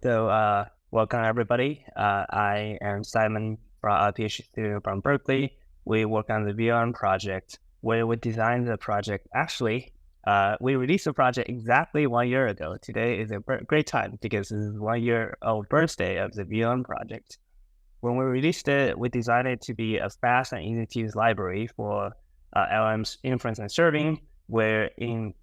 Welcome everybody. I am Simon, from a PhD student from Berkeley. We work on the vLLM project where we designed the project. Actually, we released the project exactly 1 year ago. Today is a great time because this is 1 year old birthday of the vLLM project. When we released it, we designed it to be a fast and easy to use library for LLM's inference and serving, where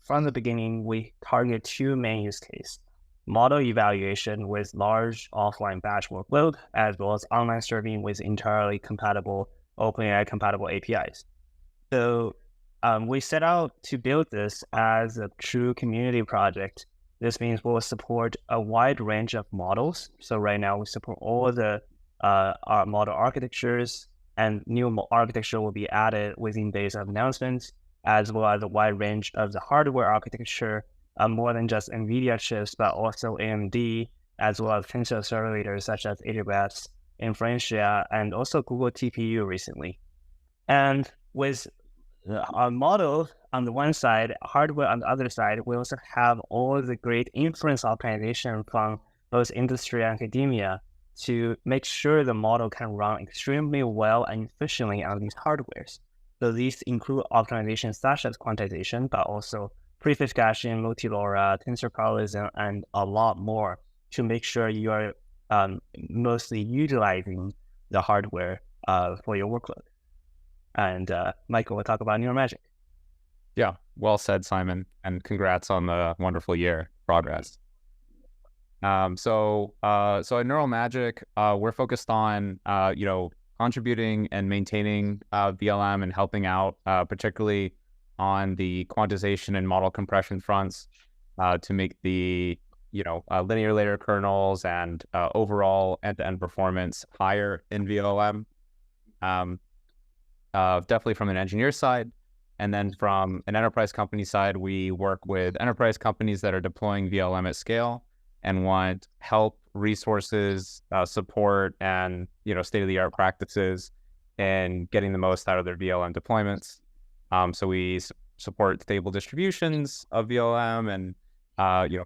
from the beginning, we target two main use cases: model evaluation with large offline batch workload, as well as online serving with entirely compatible OpenAI compatible APIs. So we set out to build this as a true community project. This means we'll support a wide range of models. So right now we support all the our model architectures, and new architecture will be added within days of announcements, as well as a wide range of the hardware architecture, more than just NVIDIA chips, but also AMD, as well as tensor accelerators such as AWS, Inferentia, and also Google TPU recently. And with our model on the one side, hardware on the other side, we also have all the great inference optimization from both industry and academia to make sure the model can run extremely well and efficiently on these hardwares. So these include optimizations such as quantization, but also prefix caching, multi-LoRa, tensor parallelism, and a lot more to make sure you are mostly utilizing the hardware for your workload. And Michael will talk about neural magic. Yeah, well said, Simon, and congrats on the wonderful year progress. So at Neural Magic, we're focused on contributing and maintaining vLLM and helping out, particularly on the quantization and model compression fronts, to make the linear layer kernels and overall end-to-end performance higher in vLLM. Definitely from an engineer side. And then from an enterprise company side, we work with enterprise companies that are deploying vLLM at scale and want help, resources, support, and state-of-the-art practices in getting the most out of their vLLM deployments. So we support stable distributions of vLLM and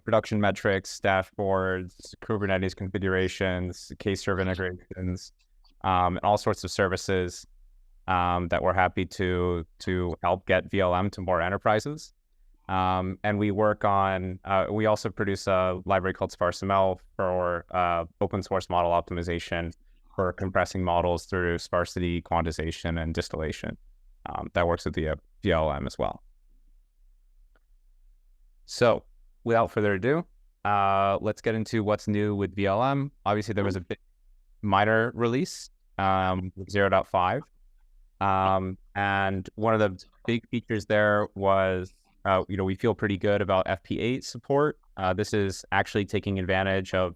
production metrics, dashboards, Kubernetes configurations, K-serve integrations, and all sorts of services that we're happy to help get vLLM to more enterprises. And we work on, we also produce a library called SparseML for open source model optimization for compressing models through sparsity, quantization, and distillation. That works with the vLLM as well. So without further ado, let's get into what's new with vLLM. Obviously, there was a big minor release with 0.5. And one of the big features there was, we feel pretty good about FP8 support. This is actually taking advantage of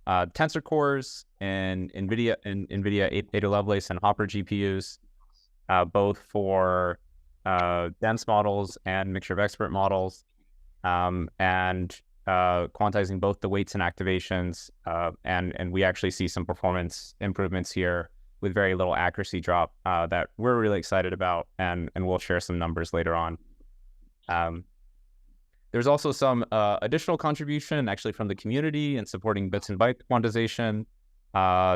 tensor cores and NVIDIA 8 Lovelace and Hopper GPUs, both for dense models and mixture of expert models, and quantizing both the weights and activations. And we actually see some performance improvements here with very little accuracy drop that we're really excited about, and we'll share some numbers later on. There's also some additional contribution actually from the community in supporting bits and byte quantization,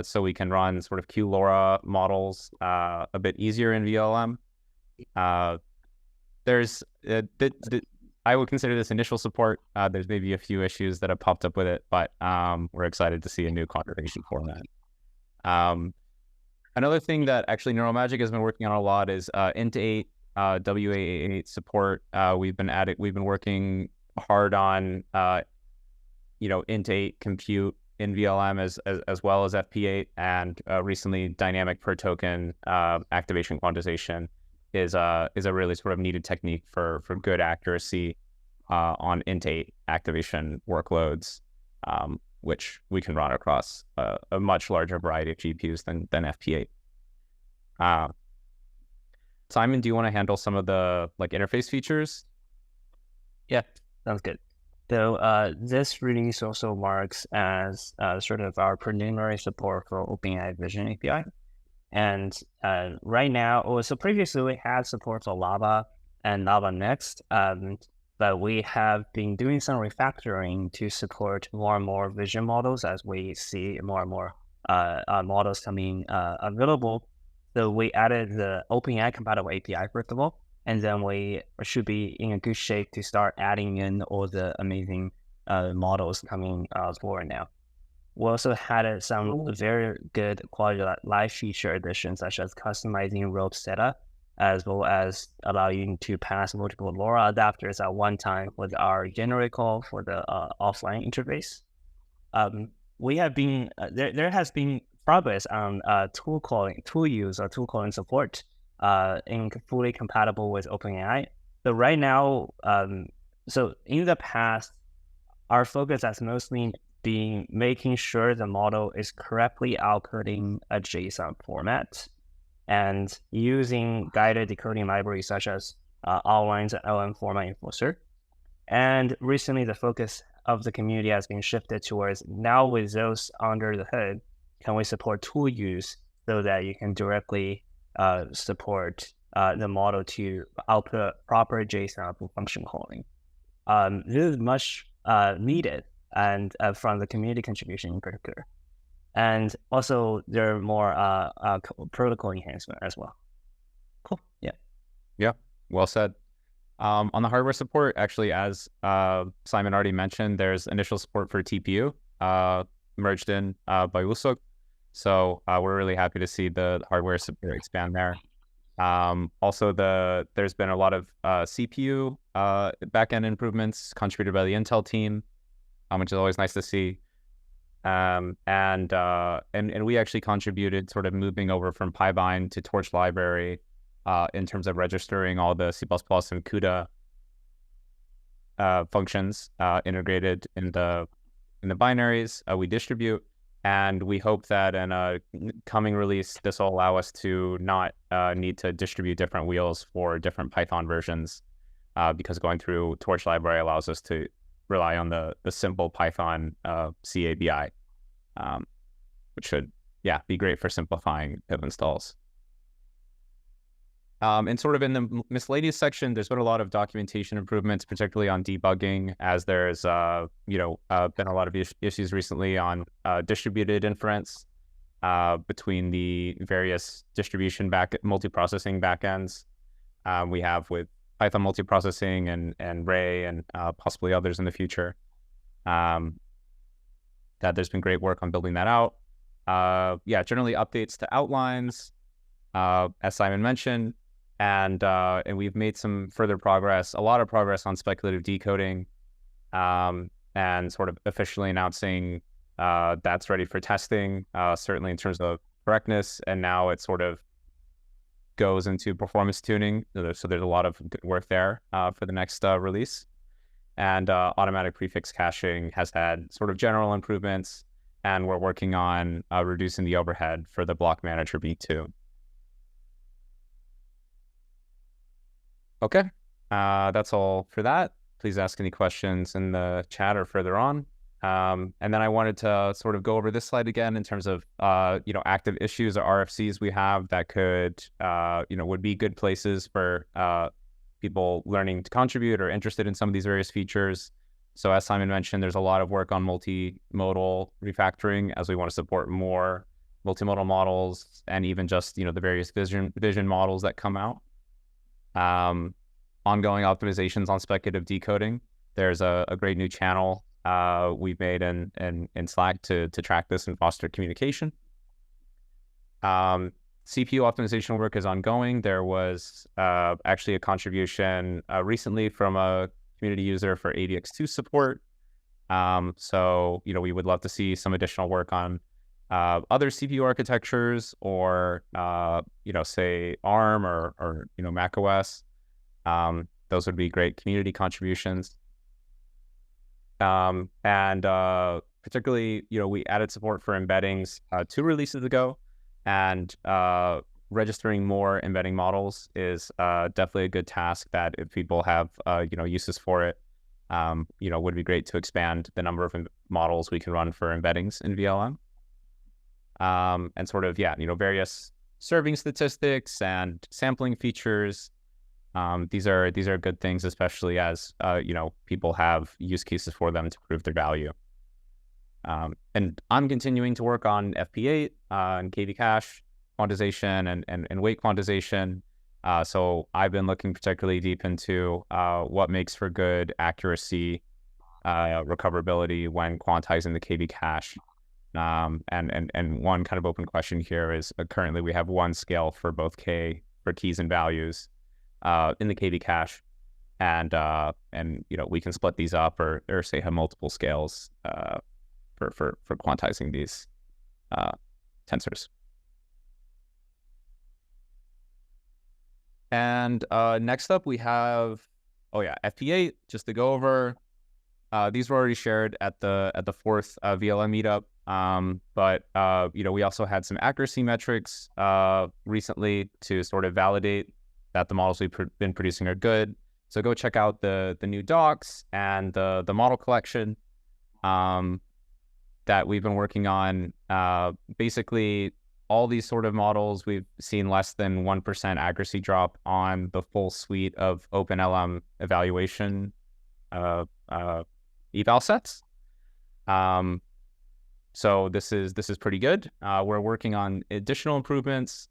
so we can run sort of QLoRa models a bit easier in vLLM. There's I would consider this initial support. There's maybe a few issues that have popped up with it, but we're excited to see a new conservation format. Another thing that actually Neural Magic has been working on a lot is int8, WAA8 support. We've been working hard on int8 compute in vLLM as well as FP8, and recently dynamic per token activation quantization is a really sort of needed technique for good accuracy on int8 activation workloads, which we can run across a much larger variety of GPUs than FP8. Simon, do you want to handle some of the interface features? Yeah, sounds good. So this release also marks as sort of our preliminary support for OpenAI Vision API. And right now, so previously we had support for Lava and Lava Next. but we have been doing some refactoring to support more and more vision models as we see more and more models coming available. So we added the OpenAI compatible API first of all, and then we should be in a good shape to start adding in all the amazing models coming forward now. We also had some very good quality life feature additions, such as customizing rope setup, as well as allowing to pass multiple LoRa adapters at one time with our generate call for the offline interface. We have been there has been progress on tool use or tool calling support in fully compatible with OpenAI. So right now, so in the past, our focus has mostly been making sure the model is correctly outputting a JSON format and using guided decoding libraries such as outlines and LM format enforcer. And recently, the focus of the community has been shifted towards now with those under the hood, can we support tool use so that you can directly support the model to output proper JSON for function calling. This is much needed and from the community contribution in particular. And also there are more protocol enhancement as well. Cool. Yeah. Yeah. Well said. On the hardware support, actually, as Simon already mentioned, there's initial support for TPU merged in by Usuk. So we're really happy to see the hardware support expand there. Also, there's been a lot of CPU backend improvements contributed by the Intel team, which is always nice to see. And we actually contributed sort of moving over from Pybind to Torch library in terms of registering all the C++ and CUDA functions integrated in the binaries we distribute. And we hope that in a coming release, this will allow us to not need to distribute different wheels for different Python versions, because going through Torch library allows us to rely on the simple Python CABI, which should, be great for simplifying pip installs. And sort of in the miscellaneous section, there's been a lot of documentation improvements, particularly on debugging, as there's been a lot of issues recently on distributed inference between the various distribution multiprocessing backends we have with Python multiprocessing and Ray and possibly others in the future. That there's been great work on building that out. Generally updates to outlines, as Simon mentioned. And we've made some further progress, a lot of progress on speculative decoding, and sort of officially announcing that's ready for testing, certainly in terms of correctness. And now it sort of goes into performance tuning. So there's a lot of good work there for the next release. And automatic prefix caching has had sort of general improvements, and we're working on reducing the overhead for the block manager V2. Okay, that's all for that. Please ask any questions in the chat or further on. And then I wanted to sort of go over this slide again in terms of, active issues or RFCs we have that could, would be good places for people learning to contribute or interested in some of these various features. So as Simon mentioned, there's a lot of work on multimodal refactoring as we want to support more multimodal models and even just, the various vision models that come out. Ongoing optimizations on speculative decoding. There's a great new channel we've made in Slack to track this and foster communication. CPU optimization work is ongoing. There was actually a contribution recently from a community user for ADX2 support. So, we would love to see some additional work on other CPU architectures or, say ARM or macOS. Those would be great community contributions. And particularly, we added support for embeddings 2 releases ago, and registering more embedding models is definitely a good task that if people have, uses for it, would be great to expand the number of models we can run for embeddings in vLLM. And sort of, various serving statistics and sampling features These are good things, especially as people have use cases for them to prove their value. And I'm continuing to work on FP8 and KV cache quantization and weight quantization. So I've been looking particularly deep into what makes for good accuracy, recoverability when quantizing the KV cache. And one kind of open question here is currently we have one scale for both K for keys and values in the KV cache, and we can split these up or say have multiple scales for quantizing these tensors. And next up we have FP8. Just to go over, these were already shared at the fourth vLLM meetup. But we also had some accuracy metrics recently to sort of validate that the models we've been producing are good. So go check out the new docs and the model collection that we've been working on. Basically, all these sort of models, we've seen less than 1% accuracy drop on the full suite of OpenLM evaluation eval sets. So this is pretty good. We're working on additional improvements.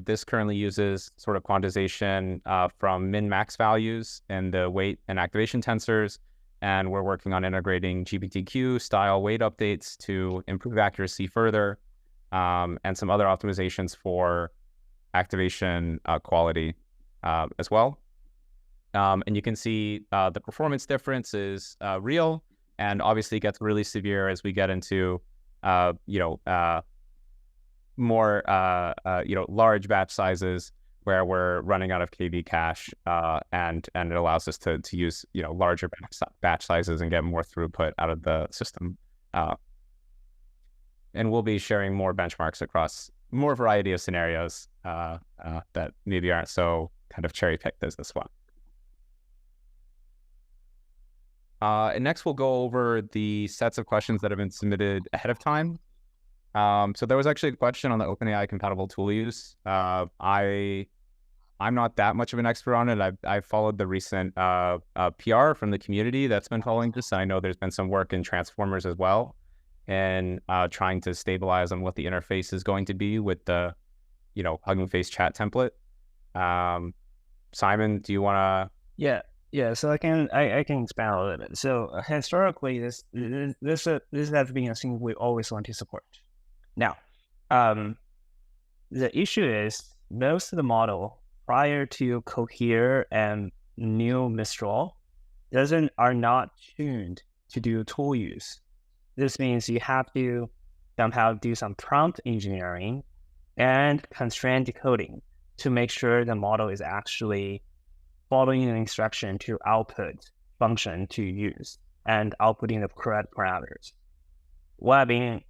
This currently uses sort of quantization from min-max values in the weight and activation tensors. And we're working on integrating GPTQ style weight updates to improve accuracy further, and some other optimizations for activation quality as well. And you can see the performance difference is real, and obviously it gets really severe as we get into more large batch sizes where we're running out of KV cache, and it allows us to use larger batch sizes and get more throughput out of the system. And we'll be sharing more benchmarks across more variety of scenarios that maybe aren't so kind of cherry picked as this one. And next we'll go over the sets of questions that have been submitted ahead of time. So there was actually a question on the OpenAI compatible tool use. I'm not that much of an expert on it. I've followed the recent PR from the community that's been following this. I know there's been some work in transformers as well, and trying to stabilize on what the interface is going to be with the Hugging Face chat template. Simon, do you want to? Yeah. So I can expand a little bit. So historically, this has been a thing we always want to support. Now, the issue is most of the model prior to Cohere and new Mistral are not tuned to do tool use. This means you have to somehow do some prompt engineering and constraint decoding to make sure the model is actually following an instruction to output function to use and outputting the correct parameters. What I've been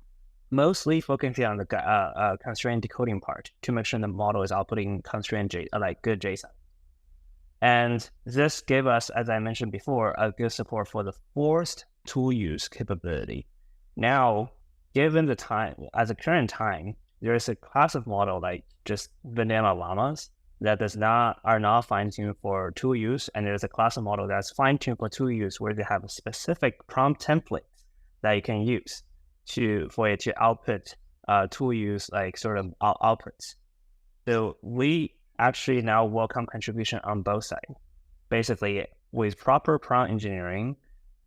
mostly focusing on the constraint decoding part to make sure the model is outputting constraint good JSON. And this gave us, as I mentioned before, a good support for the forced tool use capability. Now, given the time, at the current time, there is a class of model like just vanilla llamas that are not fine-tuned for tool use, and there's a class of model that's fine-tuned for tool use where they have a specific prompt template that you can use for it to output tool use sort of outputs. So we actually now welcome contribution on both sides. Basically, with proper prompt engineering,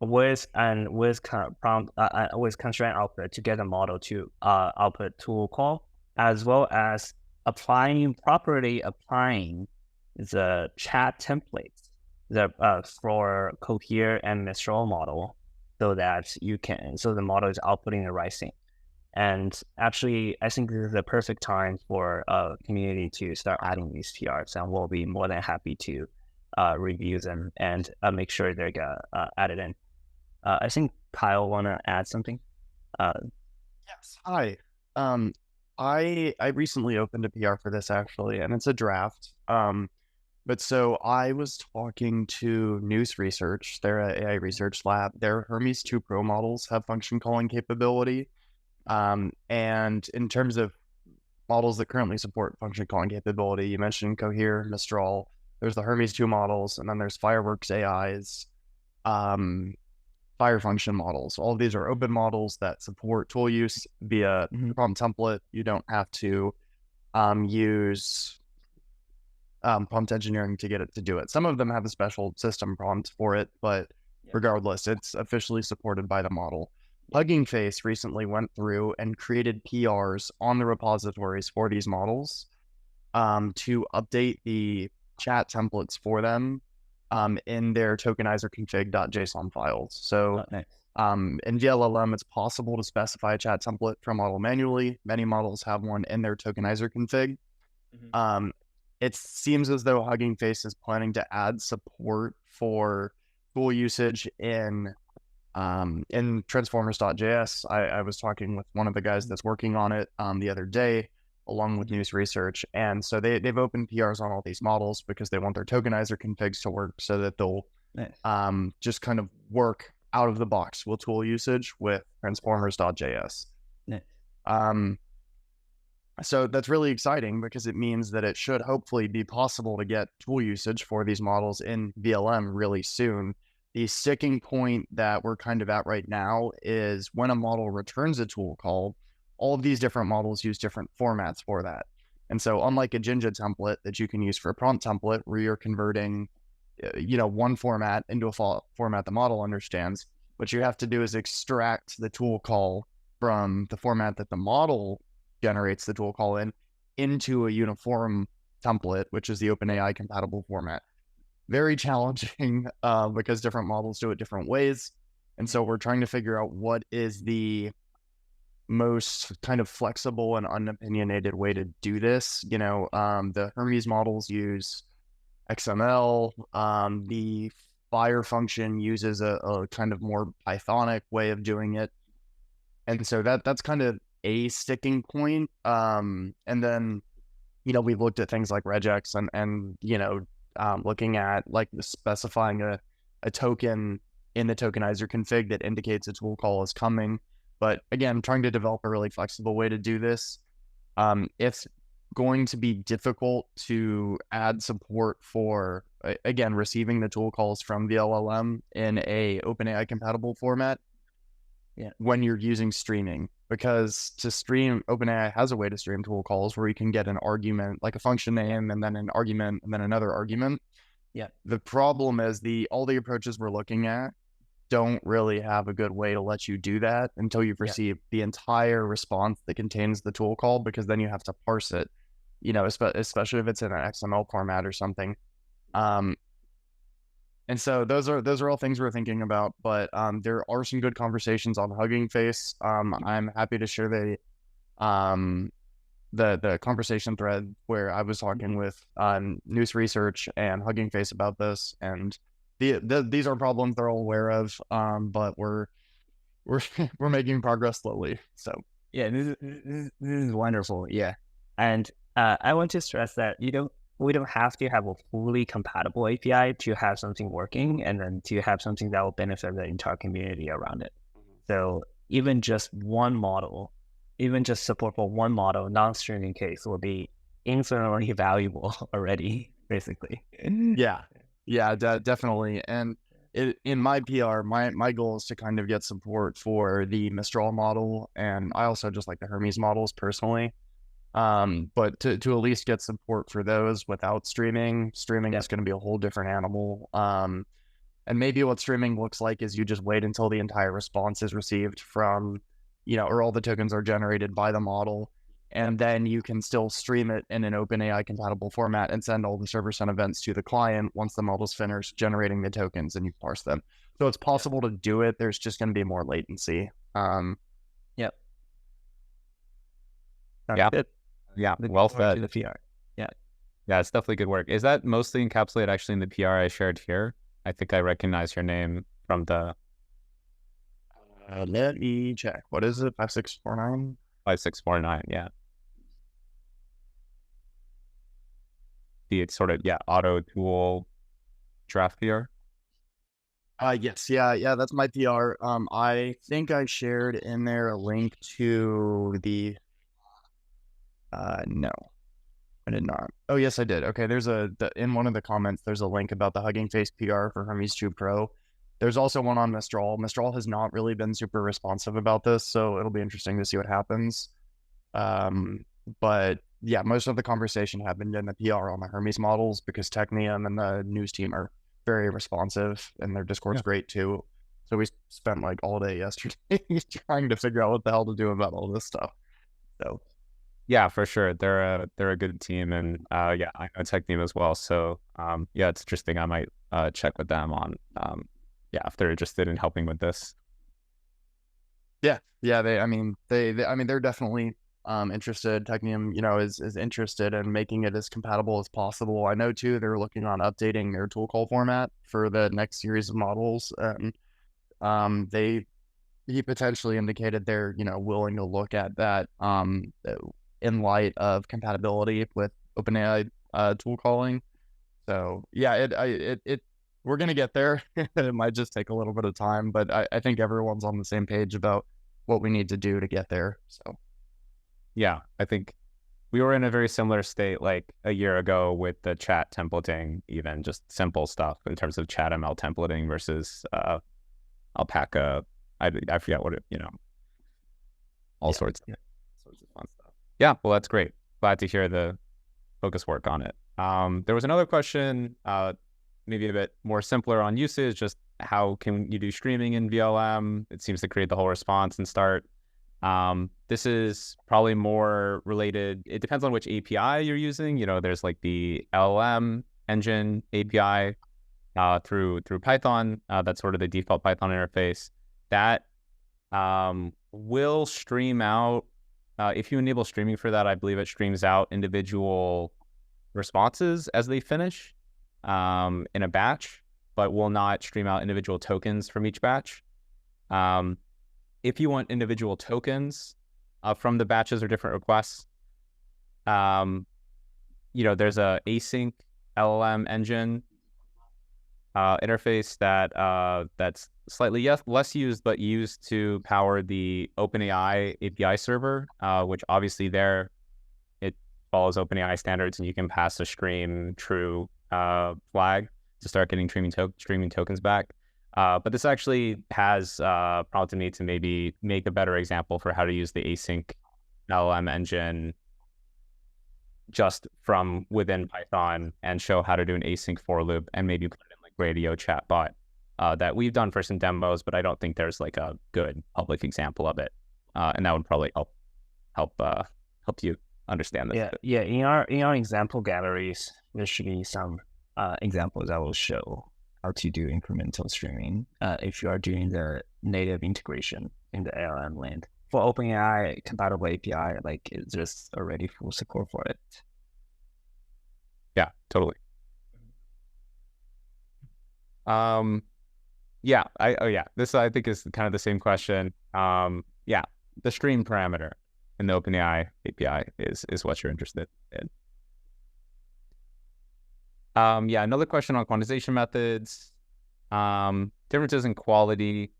with constraint output to get a model to output tool call, as well as properly applying the chat templates for Cohere and Mistral model, so that the model is outputting the right thing. And actually, I think this is the perfect time for community to start adding these PRs, and we'll be more than happy to review them and make sure they get added in. I think Kyle want to add something. Yes. Hi. I recently opened a PR for this actually, and it's a draft. But so I was talking to News Research, they're an AI research lab. Their Hermes 2 Pro models have function calling capability. And in terms of models that currently support function calling capability, you mentioned Cohere, Mistral. There's the Hermes 2 models, and then there's Fireworks AI's Fire function models. All of these are open models that support tool use via prompt template. You don't have to use prompt engineering to get it to do it. Some of them have a special system prompt for it, but regardless, it's officially supported by the model. Hugging Face recently went through and created PRs on the repositories for these models to update the chat templates for them in their tokenizer config.json files. So in vLLM, it's possible to specify a chat template for a model manually. Many models have one in their tokenizer config. It seems as though Hugging Face is planning to add support for tool usage in transformers.js. I was talking with one of the guys that's working on it the other day, along with news research. And so they've opened PRs on all these models because they want their tokenizer configs to work so that they'll just kind of work out of the box with tool usage with transformers.js. So that's really exciting because it means that it should hopefully be possible to get tool usage for these models in vLLM really soon. The sticking point that we're kind of at right now is when a model returns a tool call, all of these different models use different formats for that. And so unlike a Jinja template that you can use for a prompt template where you're converting, one format into a format the model understands, what you have to do is extract the tool call from the format that the model generates the tool call into a uniform template, which is the OpenAI compatible format. Very challenging because different models do it different ways. And so we're trying to figure out what is the most kind of flexible and unopinionated way to do this. The Hermes models use XML. The Fire function uses a kind of more Pythonic way of doing it. And so that's kind of a sticking point. And then, we've looked at things like regex and looking at like specifying a token in the tokenizer config that indicates a tool call is coming. But again, trying to develop a really flexible way to do this. It's going to be difficult to add support for, again, receiving the tool calls from vLLM in a OpenAI compatible format when you're using streaming. Because to stream, OpenAI has a way to stream tool calls where you can get an argument, like a function name, and then an argument, and then another argument. The problem is all the approaches we're looking at don't really have a good way to let you do that until you've received the entire response that contains the tool call, because then you have to parse it, especially if it's in an XML format or something. And so those are all things we're thinking about, but there are some good conversations on Hugging Face. I'm happy to share the conversation thread where I was talking with News Research and Hugging Face about this, and these are problems they're all aware of, but we're making progress slowly. So this is wonderful. And I want to stress that we don't have to have a fully compatible API to have something working, and then to have something that will benefit the entire community around it. So even just one model, even just support for one model, non-streaming case will be infinitely valuable already, basically. Definitely. And in my PR, my goal is to kind of get support for the Mistral model, and I also just like the Hermes models personally. But to at least get support for those without streaming is going to be a whole different animal. And maybe what streaming looks like is you just wait until the entire response is received from, or all the tokens are generated by the model, and then you can still stream it in an OpenAI compatible format and send all the server sent events to the client once the model's finished generating the tokens and you parse them. So it's possible to do it. There's just going to be more latency. Good. Well said. The PR. It's definitely good work. Is that mostly encapsulated actually in the PR I shared here? I think I recognize your name from the... let me check. What is it? 5649? 5649, yeah. The sort of, auto tool draft PR? Yes. That's my PR. I think I shared in there a link to the... no. I did not. Oh, yes, I did. Okay, in one of the comments, there's a link about the Hugging Face PR for Hermes 2 Pro. There's also one on Mistral. Mistral has not really been super responsive about this, so it'll be interesting to see what happens. But yeah, most of the conversation happened in the PR on the Hermes models because Technium and the news team are very responsive, and their Discord's great too. So we spent like all day yesterday trying to figure out what the hell to do about all this stuff. So Yeah, for sure. They're a good team, and yeah, I know Technium as well. So yeah, it's interesting. I might check with them on yeah, if they're interested in helping with this. yeah, I mean, they're definitely interested. Technium, is interested in making it as compatible as possible. I know too they're looking on updating their tool call format for the next series of models, and he potentially indicated they're willing to look at that in light of compatibility with OpenAI tool calling. So yeah, it we're gonna get there. It might just take a little bit of time, but I think everyone's on the same page about what we need to do to get there. So Yeah, I think we were in a very similar state like a year ago with the chat templating, even just simple stuff in terms of chat ML templating versus Alpaca. I forget what it, all sorts of fun stuff. Yeah, well, that's great. Glad to hear the focus work on it. There was another question, maybe a bit more simpler on usage, just how can you do streaming in vLLM? It seems to create the whole response and start. This is probably more related. It depends on which API you're using. There's like the LLM engine API through Python. That's sort of the default Python interface. That will stream out. If you enable streaming for that, I believe it streams out individual responses as they finish in a batch, but will not stream out individual tokens from each batch. If you want individual tokens from the batches or different requests, there's a async LLM engine interface that's slightly less used, but used to power the OpenAI API server, which obviously there it follows OpenAI standards, and you can pass a stream true flag to start getting streaming tokens back. But this actually has prompted me to maybe make a better example for how to use the async LLM engine just from within Python and show how to do an async for loop and maybe put it in like radio chatbot that we've done for some demos, but I don't think there's like a good public example of it. And that would probably help you understand this. Yeah. In our example galleries, there should be some examples that will show how to do incremental streaming if you are doing the native integration in the LLM land. For OpenAI compatible API, like it's just already full support for it. Yeah, totally. Yeah, this I think is kind of the same question. Yeah, the stream parameter in the OpenAI API is what you're interested in. Yeah, another question on quantization methods, differences in quality.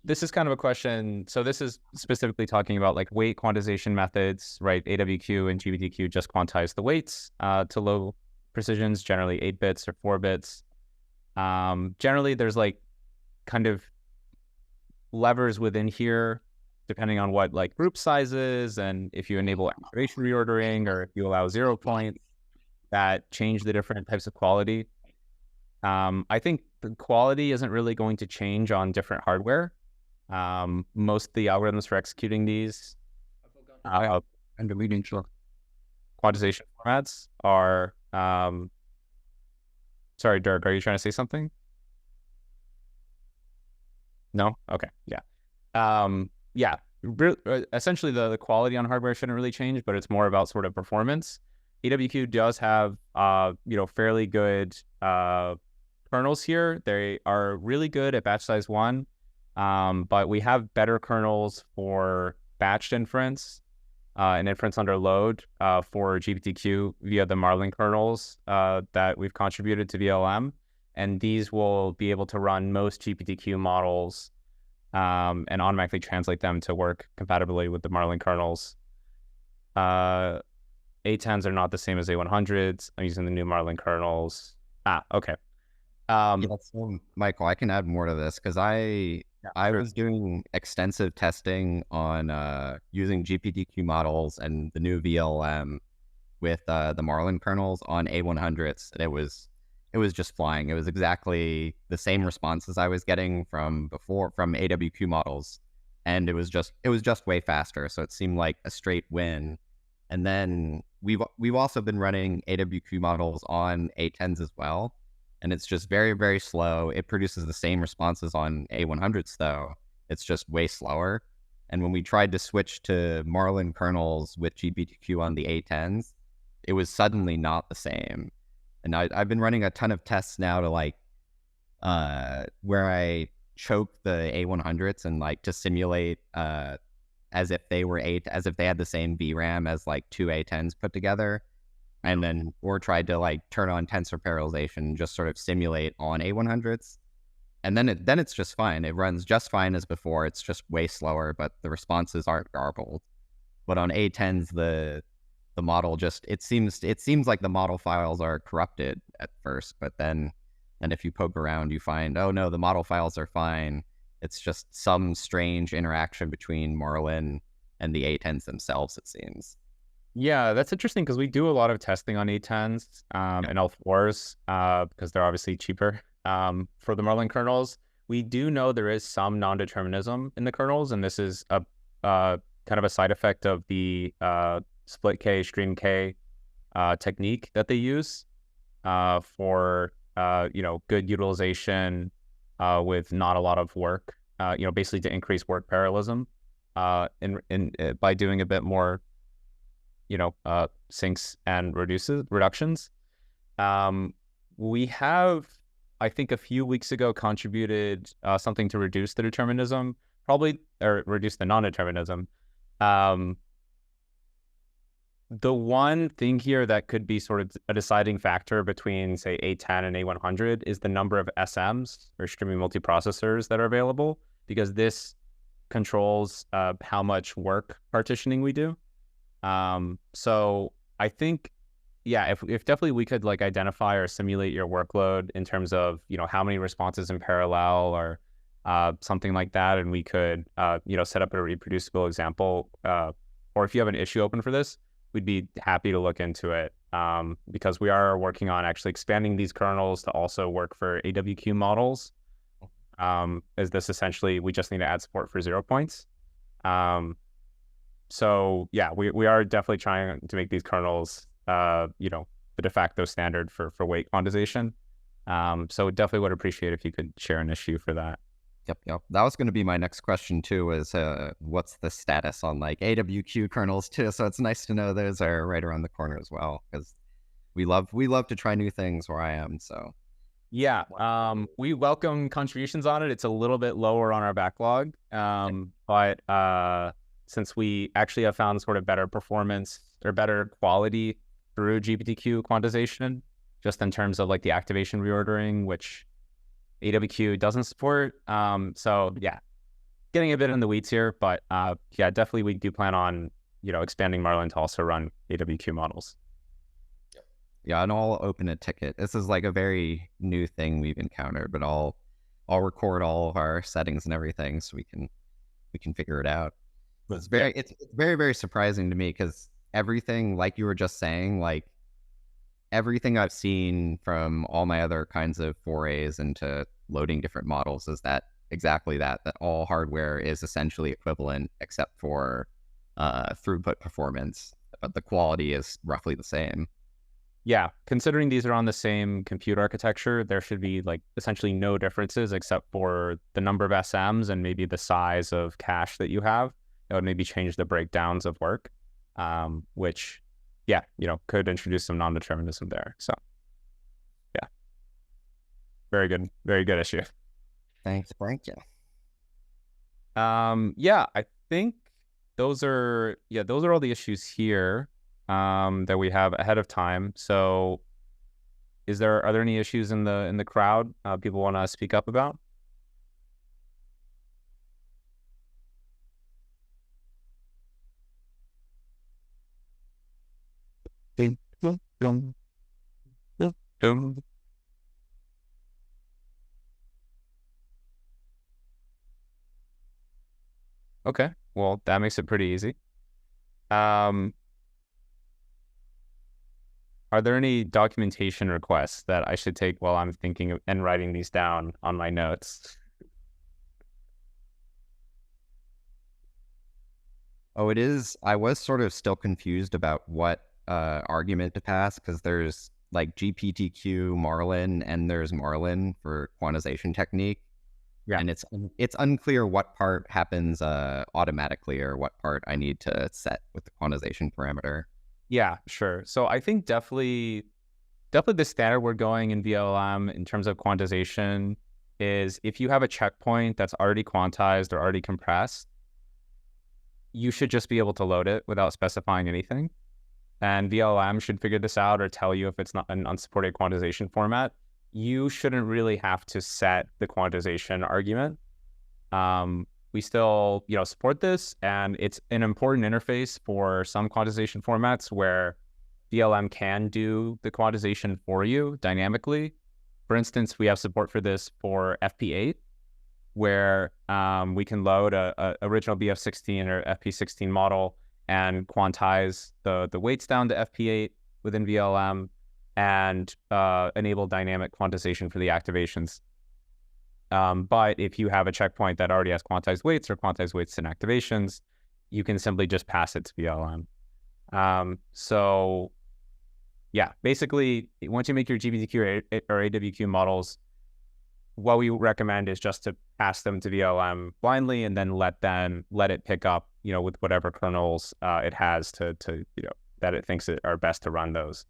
This is kind of a question. So this is specifically talking about like weight quantization methods, right? AWQ and GPTQ just quantize the weights to low precisions, generally 8 bits or 4 bits. Generally, there's like kind of levers within here, depending on what like group sizes and if you enable activation reordering or if you allow 0 points, that change the different types of quality. I think the quality isn't really going to change on different hardware. Most of the algorithms for executing these and deleting quantization formats are sorry, Dirk, are you trying to say something? No? Okay. Yeah. Yeah. Essentially, the quality on hardware shouldn't really change, but it's more about sort of performance. AWQ does have, fairly good kernels here. They are really good at batch size 1, but we have better kernels for batched inference and inference under load for GPTQ via the Marlin kernels that we've contributed to vLLM. And these will be able to run most GPTQ models and automatically translate them to work compatibly with the Marlin kernels. A10s are not the same as A100s. I'm using the new Marlin kernels. Okay. Yeah, so Michael, I can add more to this because I sure. was doing extensive testing on using GPTQ models and the new vLLM with the Marlin kernels on A100s, and it was just flying. It was exactly the same responses I was getting from before from AWQ models, and it was just way faster. So it seemed like a straight win. And then we've also been running AWQ models on A10s as well, and it's just very, very slow. It produces the same responses on A100s though. It's just way slower. And when we tried to switch to Marlin kernels with GPTQ on the A10s, it was suddenly not the same. And I've been running a ton of tests now to like where I choke the A100s and like to simulate as if they were as if they had the same VRAM as like two A10s put together, and then or tried to like turn on tensor parallelization and just sort of simulate on A100s, and then it's just fine. It runs just fine as before. It's just way slower, but the responses aren't garbled. But on A10s, the model just it seems like the model files are corrupted at first, but then if you poke around, you find, oh no, the model files are fine. It's just some strange interaction between Marlin and the A10s themselves, it seems. Yeah, that's interesting because we do a lot of testing on A10s and L4s because they're obviously cheaper for the Marlin kernels. We do know there is some non-determinism in the kernels, and this is a kind of a side effect of the split K, stream K technique that they use for good utilization with not a lot of work. Basically to increase work parallelism by doing a bit more sinks and reductions. We have, I think, a few weeks ago contributed something to reduce the determinism, or reduce the non-determinism. The one thing here that could be sort of a deciding factor between, say, A10 and A100 is the number of SMs, or streaming multiprocessors, that are available, because this controls how much work partitioning we do. So I think, yeah, if definitely we could like identify or simulate your workload in terms of, how many responses in parallel or something like that, and we could, set up a reproducible example, or if you have an issue open for this, we'd be happy to look into it, because we are working on actually expanding these kernels to also work for AWQ models. As this essentially, we just need to add support for 0 points. So yeah, we are definitely trying to make these kernels, the de facto standard for weight quantization. So definitely would appreciate if you could share an issue for that. Yep. That was going to be my next question too, is what's the status on like AWQ kernels too? So it's nice to know those are right around the corner as well, because we love to try new things where I am. So yeah, we welcome contributions on it. It's a little bit lower on our backlog, but since we actually have found sort of better performance or better quality through GPTQ quantization, just in terms of like the activation reordering, which AWQ doesn't support. So yeah, getting a bit in the weeds here, but yeah, definitely we do plan on, expanding Marlin to also run AWQ models. Yeah, and I'll open a ticket. This is like a very new thing we've encountered, but I'll record all of our settings and everything so we can figure it out. But it's very, very surprising to me because everything, like you were just saying, like everything I've seen from all my other kinds of forays into loading different models is that exactly that all hardware is essentially equivalent except for throughput performance, but the quality is roughly the same. Yeah, considering these are on the same compute architecture, there should be like essentially no differences except for the number of SMs and maybe the size of cache that you have. That would maybe change the breakdowns of work, which, yeah, could introduce some non-determinism there. So, yeah, very good issue. Thank you. Yeah, I think those are all the issues here that we have ahead of time. So are there any issues in the crowd people want to speak up about? Okay, well, that makes it pretty easy. Are there any documentation requests that I should take while I'm thinking and writing these down on my notes? Oh, it is. I was sort of still confused about what argument to pass because there's like GPTQ Marlin and there's Marlin for quantization technique. Yeah. And it's unclear what part happens automatically or what part I need to set with the quantization parameter. Yeah, sure. So I think definitely the standard we're going in vLLM in terms of quantization is if you have a checkpoint that's already quantized or already compressed, you should just be able to load it without specifying anything. And vLLM should figure this out or tell you if it's not an unsupported quantization format. You shouldn't really have to set the quantization argument. We still, support this, and it's an important interface for some quantization formats where vLLM can do the quantization for you dynamically. For instance, we have support for this for FP8, where we can load a original BF16 or FP16 model and quantize the weights down to FP8 within vLLM and enable dynamic quantization for the activations. But if you have a checkpoint that already has quantized weights or quantized weights and activations, you can simply just pass it to vLLM. So yeah, basically, once you make your GPTQ or AWQ models, what we recommend is just to pass them to vLLM blindly and then let it pick up, with whatever kernels it has to that it thinks are best to run those.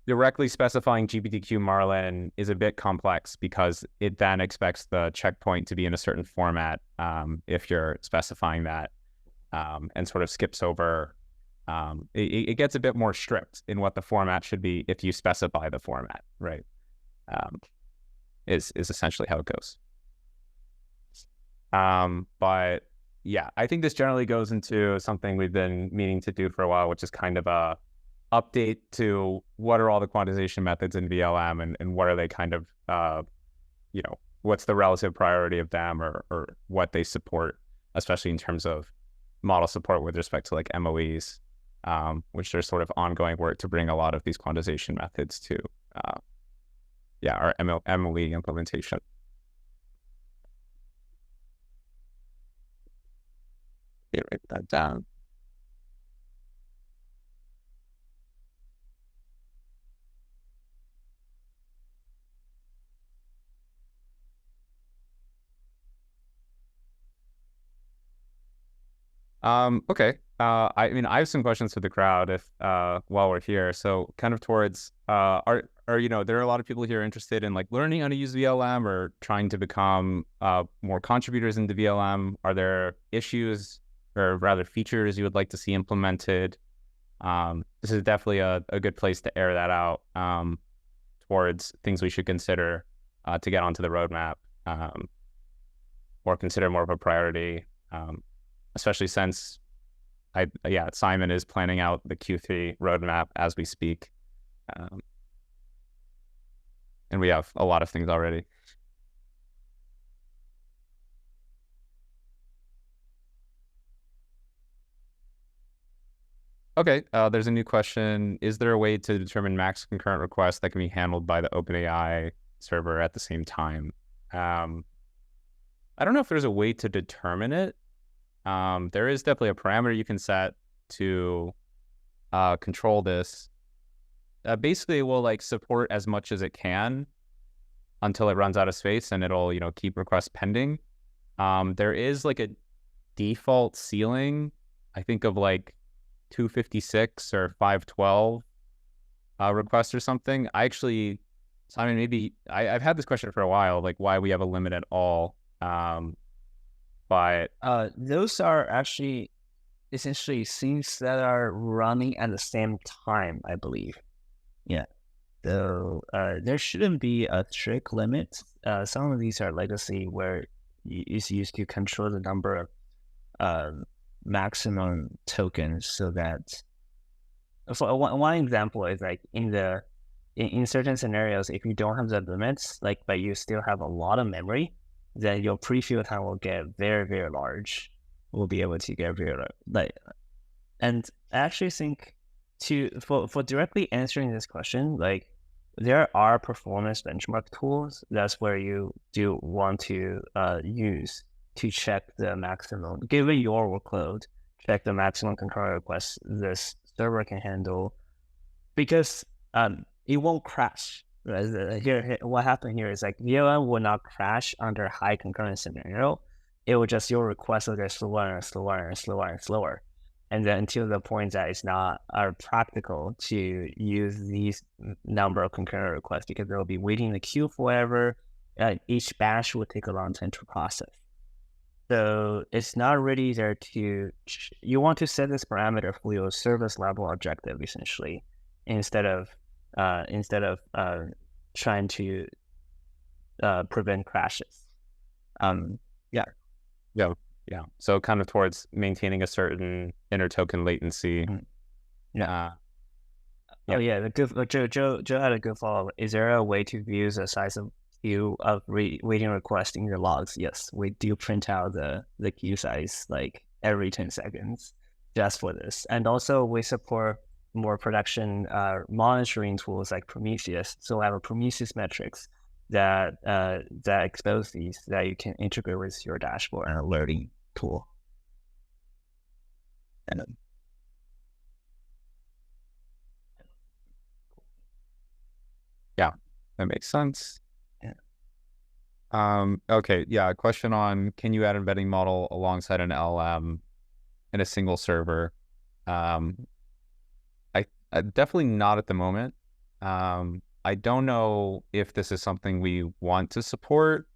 Directly specifying GPTQ Marlin is a bit complex because it then expects the checkpoint to be in a certain format if you're specifying that, and sort of skips over. It gets a bit more strict in what the format should be if you specify the format, right? Is essentially how it goes. But yeah, I think this generally goes into something we've been meaning to do for a while, which is kind of a update to what are all the quantization methods in vLLM and what are they kind of, what's the relative priority of them or what they support, especially in terms of model support with respect to like MOEs, which there's sort of ongoing work to bring a lot of these quantization methods to, our MOE implementation. Write that down. Okay. I have some questions for the crowd if while we're here. So kind of towards there are a lot of people here interested in like learning how to use vLLM or trying to become more contributors into vLLM. Are there issues or rather features you would like to see implemented? This is definitely a good place to air that out towards things we should consider to get onto the roadmap or consider more of a priority. Especially since Simon is planning out the Q3 roadmap as we speak. And we have a lot of things already. Okay, there's a new question. Is there a way to determine max concurrent requests that can be handled by the OpenAI server at the same time? I don't know if there's a way to determine it. There is definitely a parameter you can set to control this. Basically, it will like support as much as it can until it runs out of space, and it'll keep requests pending. There is like a default ceiling, I think of like 256 or 512 requests or something. Simon, maybe I've had this question for a while, like why we have a limit at all. But those are actually essentially things that are running at the same time, I believe. Yeah. So there shouldn't be a strict limit. Some of these are legacy where it's used to control the number of maximum tokens so that, for one example is like in certain scenarios, if you don't have the limits, like, but you still have a lot of memory, then your pre-fill time will get very, very large. We'll be able to get very, like, and I actually think for directly answering this question, like, there are performance benchmark tools. That's where you do want to use to check the maximum, given your workload, check the maximum concurrent requests this server can handle, because it won't crash. Right? Here, what happened here is like vLLM will not crash under high concurrent scenario. It will just, your requests will get slower and slower and slower and slower. And then until the point that it's not practical to use these number of concurrent requests, because they'll be waiting in the queue forever. Each batch will take a long time to process. So it's not really there to, you want to set this parameter for your service level objective essentially, instead of trying to prevent crashes. Yeah. So kind of towards maintaining a certain inter-token latency. Yeah. Oh yeah, Joe had a good follow-up. Is there a way to view the size of queue of waiting request in your logs? Yes, we do print out the queue size like every 10 seconds just for this. And also we support more production monitoring tools like Prometheus. So I have a Prometheus metrics that expose these that you can integrate with your dashboard and alerting tool. And yeah, that makes sense. Yeah. Okay. Yeah. A question on, can you add embedding model alongside an LM in a single server? I definitely not at the moment. I don't know if this is something we want to support.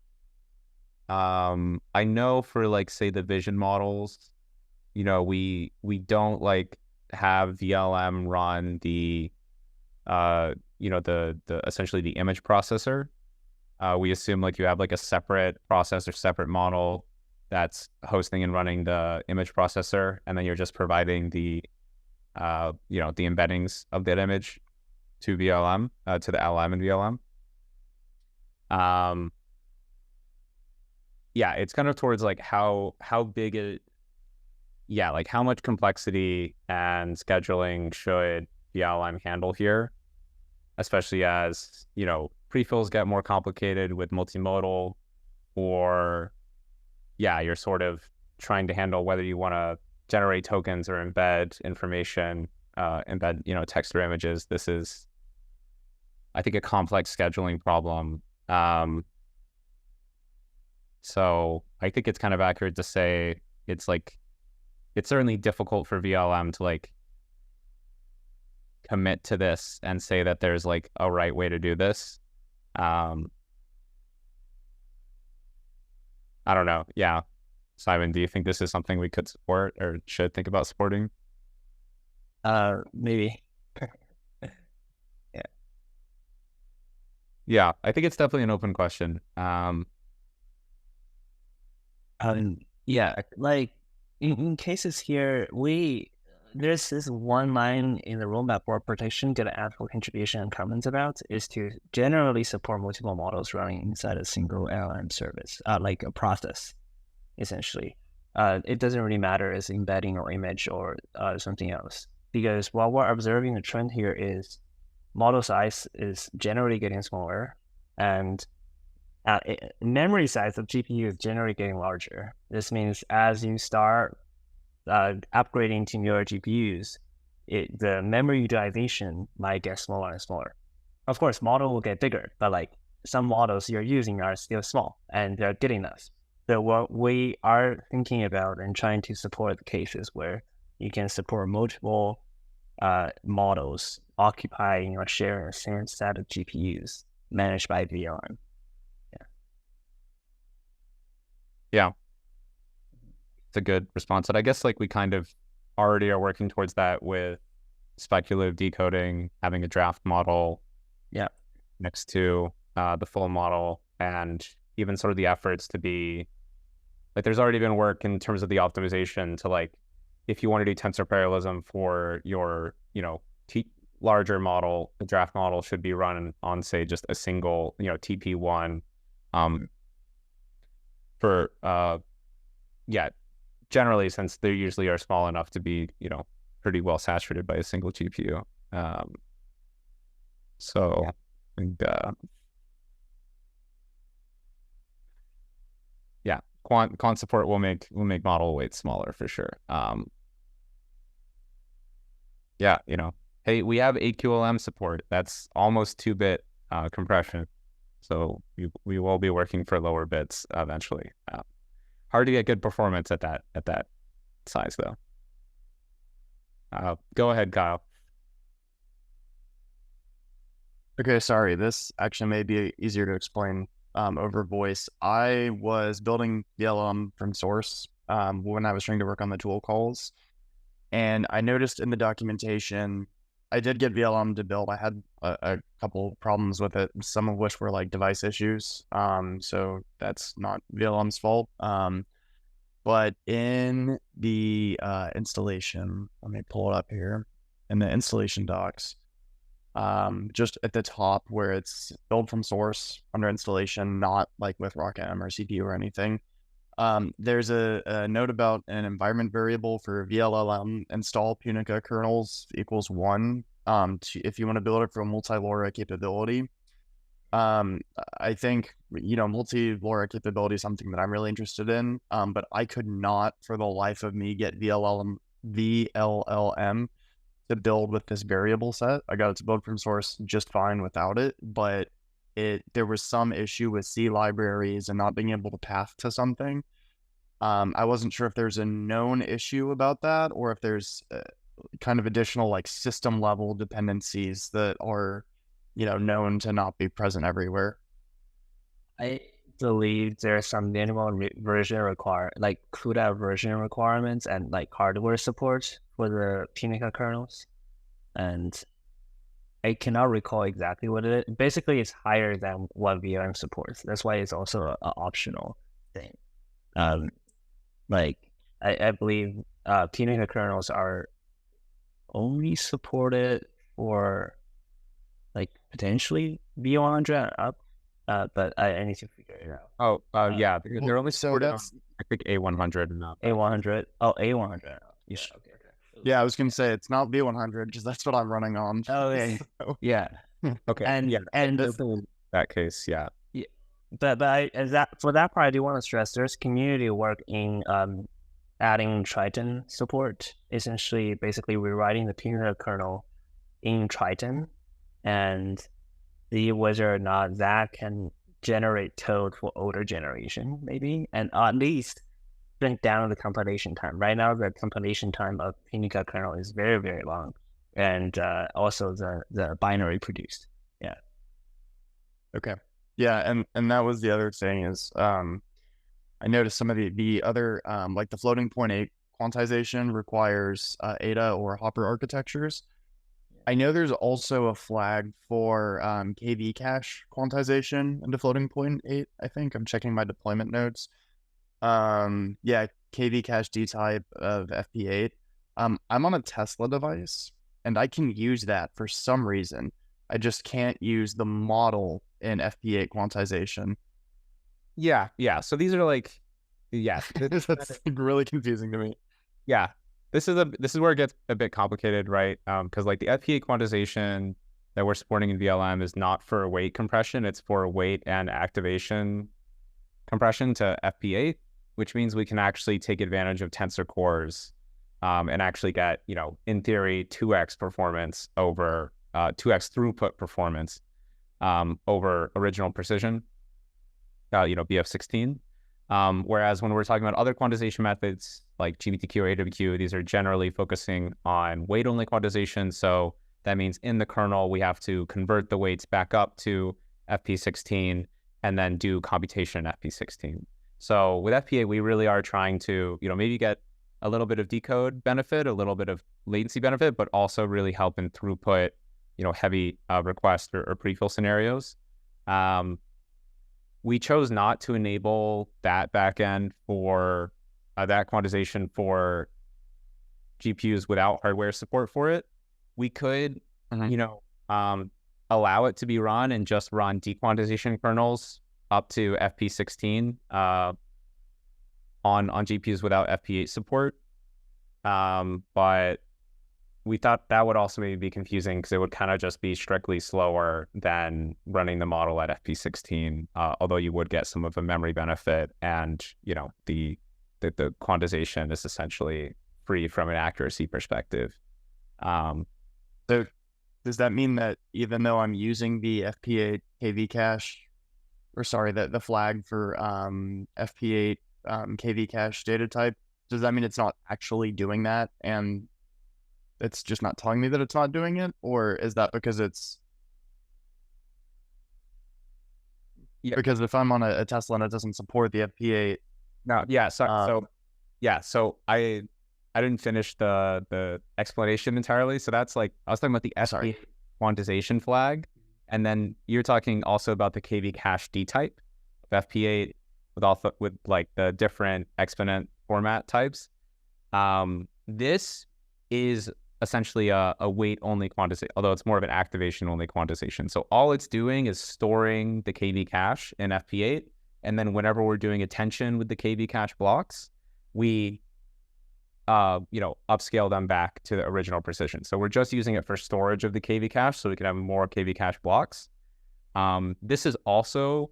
I know for like, say, the vision models, you know, we don't like have vLLM run the you know, the essentially the image processor. We assume like you have like a separate processor, separate model that's hosting and running the image processor, and then you're just providing the you know, the embeddings of that image to vLLM, to the LM and vLLM. Yeah, it's kind of towards like how big it, yeah, like how much complexity and scheduling should vLLM handle here, especially as, you know, prefills get more complicated with multimodal, or yeah, you're sort of trying to handle whether you want to generate tokens or embed information, embed, you know, text or images. This is, I think, a complex scheduling problem. So I think it's kind of accurate to say it's like, it's certainly difficult for vLLM to like commit to this and say that there's like a right way to do this. I don't know. Yeah. Simon, do you think this is something we could support or should think about supporting? Maybe. Yeah, I think it's definitely an open question. Yeah, like in cases here, there's this one line in the roadmap where protection did an actual contribution and comments about is to generally support multiple models running inside a single LLM service, like a process, essentially. It doesn't really matter as embedding or image or something else, because what we're observing the trend here is model size is generally getting smaller, and memory size of GPU is generally getting larger. This means as you start upgrading to newer GPUs, the memory utilization might get smaller and smaller. Of course, model will get bigger, but like some models you're using are still small and they're good enough. So what we are thinking about and trying to support the cases where you can support multiple models occupying or sharing the same set of GPUs managed by vLLM. Yeah. It's a good response. And I guess like we kind of already are working towards that with speculative decoding, having a draft model next to the full model, and even sort of the efforts to be like, there's already been work in terms of the optimization to like if you want to do tensor parallelism for your, larger model, the draft model should be run on, say, just a single, TP1 for, generally, since they usually are small enough to be, pretty well saturated by a single GPU. So I think, quant support will make model weights smaller for sure. Hey, we have AQLM support. That's almost 2-bit compression. So we will be working for lower bits eventually. Hard to get good performance at that size though. Go ahead, Kyle. Okay, sorry. This actually may be easier to explain over voice. I was building vLLM from source when I was trying to work on the tool calls. And I noticed in the documentation, I did get vLLM to build. I had a couple problems with it, some of which were like device issues. So that's not vLLM's fault. But in the installation, let me pull it up here, in the installation docs, just at the top where it's build from source under installation, not like with RockM or CPU or anything. There's a note about an environment variable for vLLM install Punica kernels equals 1 if you want to build it for a multi-LoRa capability. I think, multi-LoRa capability is something that I'm really interested in, but I could not for the life of me get vLLM to build with this variable set. I got it to build from source just fine without it, but there was some issue with C libraries and not being able to path to something. I wasn't sure if there's a known issue about that or if there's kind of additional like system level dependencies that are, known to not be present everywhere. I believe there's some minimal version like CUDA version requirements and like hardware support for the Punica kernels. And I cannot recall exactly what it is. Basically, it's higher than what vLLM supports. That's why it's also an optional thing. Like I believe Punica kernels are only supported for like potentially V100 up, but I need to figure it out. They're only so supported on, that's I think, A100 and up. A100. Oh, A100. Yeah. Okay. Yeah, I was gonna say it's not V100 because that's what I'm running on. Oh, okay. So, Yeah. Okay. And That case, yeah. but for that part, I do want to stress there's community work in adding Triton support. Essentially, basically rewriting the Punica kernel in Triton, and see whether or not that can generate code for older generation, maybe, and at least bring down the compilation time. Right now, the compilation time of Punica kernel is very, very long, and also the binary produced. Yeah. Okay. Yeah, and that was the other thing is I noticed some of the other like the floating point 8 quantization requires Ada or Hopper architectures. I know there's also a flag for KV cache quantization into floating point 8. I think I'm checking my deployment notes. Yeah, KV cache D type of FP8. I'm on a Tesla device and I can use that for some reason. I just can't use the model in FP8 quantization. Yeah. So these are like, That's really confusing to me. Yeah. This is where it gets a bit complicated, right? Because like the FP8 quantization that we're supporting in vLLM is not for weight compression. It's for weight and activation compression to FP8, which means we can actually take advantage of tensor cores and actually get, in theory, 2x performance over 2x throughput performance over original precision, BF16. Whereas when we're talking about other quantization methods like GBTQ or AWQ, these are generally focusing on weight-only quantization. So that means in the kernel, we have to convert the weights back up to FP16 and then do computation in FP16. So with FP8, we really are trying to, maybe get a little bit of decode benefit, a little bit of latency benefit, but also really help in throughput, heavy request or prefill scenarios. We chose not to enable that backend for that quantization for GPUs without hardware support for it, we could, allow it to be run and just run dequantization kernels up to FP16 on GPUs without FP8 support. But we thought that would also maybe be confusing because it would kind of just be strictly slower than running the model at FP16, although you would get some of the memory benefit, and the quantization is essentially free from an accuracy perspective. So does that mean that even though I'm using the FP8 KV cache, or sorry, the flag for FP8 KV cache data type, does that mean it's not actually doing that, and it's just not telling me that it's not doing it? Or is that because it's... Yeah. Because if I'm on a Tesla and it doesn't support the FP8... No, yeah, so I didn't finish the explanation entirely. So that's like, I was talking about the FP8 quantization flag, and then you're talking also about the KV cache D type of FP8 with like the different exponent format types. This is essentially a weight only quantization, although it's more of an activation only quantization. So all it's doing is storing the KV cache in FP8, and then whenever we're doing attention with the KV cache blocks, we upscale them back to the original precision. So we're just using it for storage of the KV cache so we can have more KV cache blocks. This is also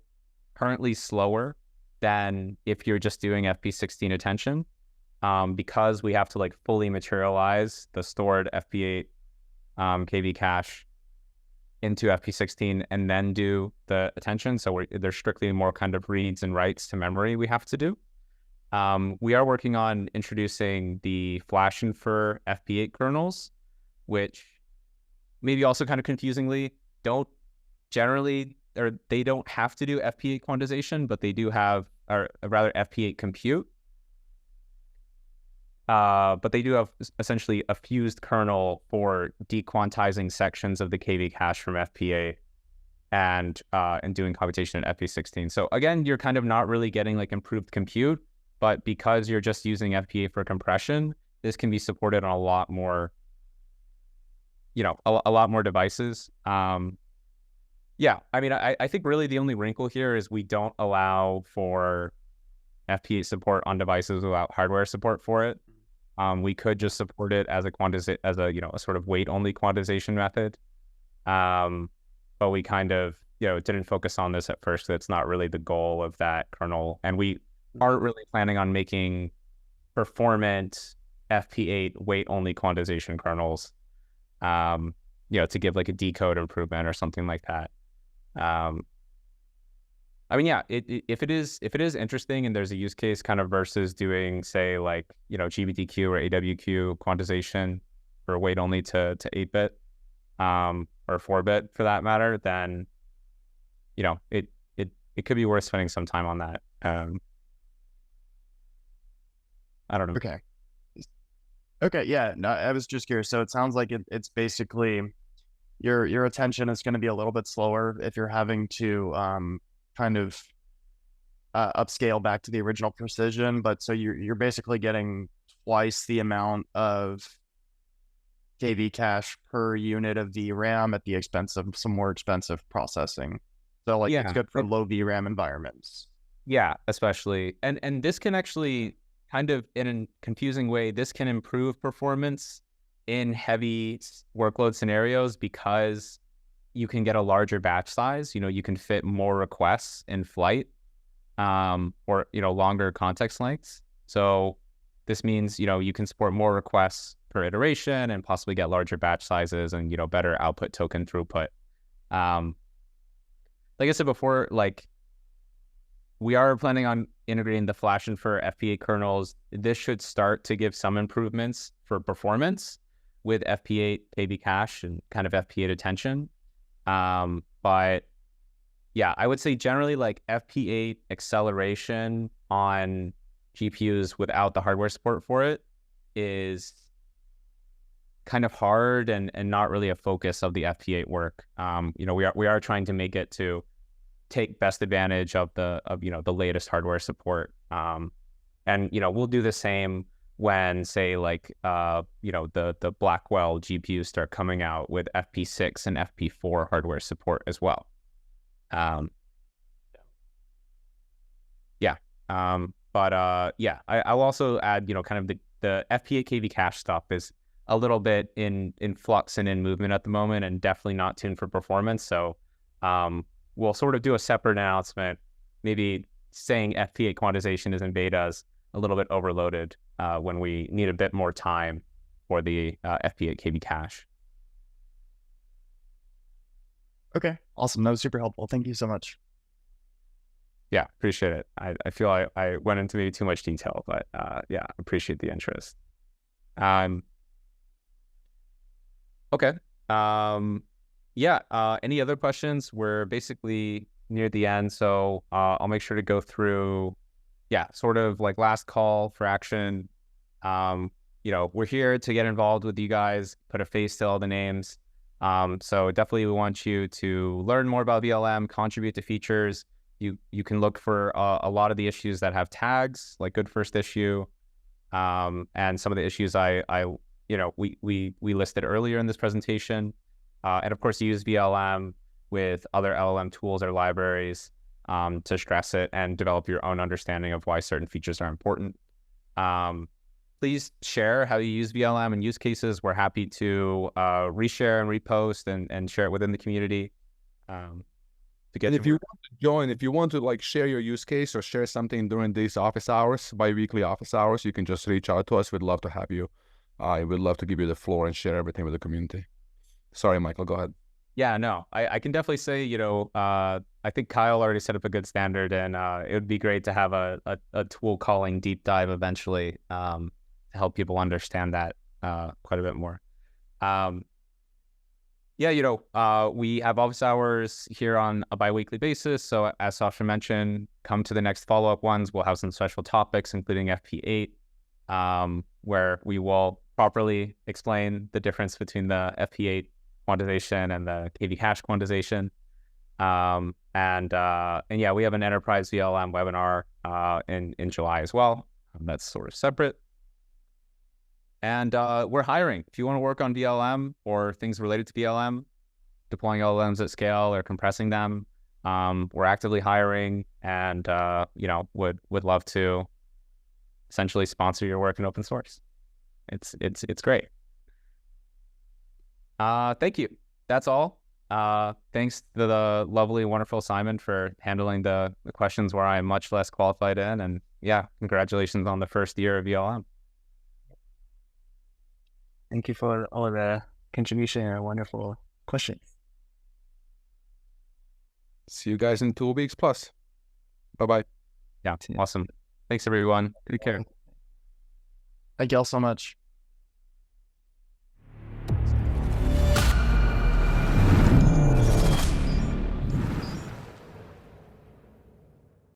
currently slower than if you're just doing FP16 attention, because we have to like fully materialize the stored FP8 KV cache into FP16 and then do the attention. So there's strictly more kind of reads and writes to memory we have to do. We are working on introducing the flash infer FP8 kernels, which maybe also kind of confusingly they don't have to do FP8 quantization, but they do have, or rather FP8 compute. But they do have essentially a fused kernel for dequantizing sections of the KV cache from FP8 and doing computation in FP16. So again, you're kind of not really getting like improved compute, but because you're just using FP8 for compression, this can be supported on a lot more, a lot more devices. Yeah, I mean, I think really the only wrinkle here is we don't allow for FP8 support on devices without hardware support for it. We could just support it as a a sort of weight only quantization method. But we kind of, didn't focus on this at first. That's not really the goal of that kernel. And we aren't really planning on making performant FP8 weight only quantization kernels, to give like a decode improvement or something like that. I mean, yeah, if it is interesting and there's a use case kind of versus doing, say, like, GBTQ or AWQ quantization for weight only to 8-bit, or 4-bit for that matter, then, it could be worth spending some time on that. I don't know. Okay. Yeah. No, I was just curious. So it sounds like it's basically your attention is going to be a little bit slower if you're having to kind of upscale back to the original precision, but so you're basically getting twice the amount of KV cache per unit of VRAM at the expense of some more expensive processing. So like, it's good for low VRAM environments. Yeah, especially. And this can actually kind of, in a confusing way, this can improve performance in heavy workload scenarios because you can get a larger batch size. You can fit more requests in flight, or, longer context lengths. So this means, you can support more requests per iteration and possibly get larger batch sizes and, better output token throughput. Like I said before, like, we are planning on integrating the flash infer FP8 kernels. This should start to give some improvements for performance with FP8 KV cache and kind of FP8 attention. But yeah, I would say generally like FP8 acceleration on GPUs without the hardware support for it is kind of hard and not really a focus of the FP8 work. We are trying to make it to take best advantage of the latest hardware support. And we'll do the same when, say, like, the Blackwell GPUs start coming out with FP6 and FP4 hardware support as well. I'll also add, kind of the FP8 KV cache stuff is a little bit in flux and in movement at the moment, and definitely not tuned for performance. So we'll sort of do a separate announcement, maybe saying FP8 quantization is in beta is a little bit overloaded when we need a bit more time for the FP8 KV cache. Okay, awesome. That was super helpful. Thank you so much. Yeah, appreciate it. I feel I went into maybe too much detail, but yeah, appreciate the interest. Okay. Any other questions? We're basically near the end, so I'll make sure to go through, sort of like last call for action. We're here to get involved with you guys, put a face to all the names. So definitely we want you to learn more about vLLM, contribute to features. You can look for a lot of the issues that have tags, like good first issue, and some of the issues we listed earlier in this presentation, and of course use vLLM with other LLM tools or libraries to stress it and develop your own understanding of why certain features are important. Please share how you use vLLM and use cases. We're happy to reshare and repost and share it within the community. If you want to join, if you want to like share your use case or share something during these office hours, bi-weekly office hours, you can just reach out to us. We'd love to have you. I would love to give you the floor and share everything with the community. Sorry, Michael, go ahead. Yeah, no, I can definitely say, I think Kyle already set up a good standard, and it would be great to have a tool calling deep dive eventually to help people understand that quite a bit more. We have office hours here on a bi-weekly basis. So as Sasha mentioned, come to the next follow-up ones. We'll have some special topics, including FP8, where we will properly explain the difference between the FP8 quantization and the KV cache quantization. We have an enterprise vLLM webinar in July as well. That's sort of separate. And we're hiring. If you want to work on vLLM or things related to vLLM, deploying LLMs at scale or compressing them, we're actively hiring, and would love to essentially sponsor your work in open source. It's great. Thank you. That's all. Thanks to the lovely, wonderful Simon for handling the questions where I'm much less qualified in, and congratulations on the first year of vLLM. Thank you for all the contribution and wonderful questions. See you guys in 2 weeks plus. Bye-bye. Yeah, awesome. Thanks, everyone. Take care. Thank you all so much.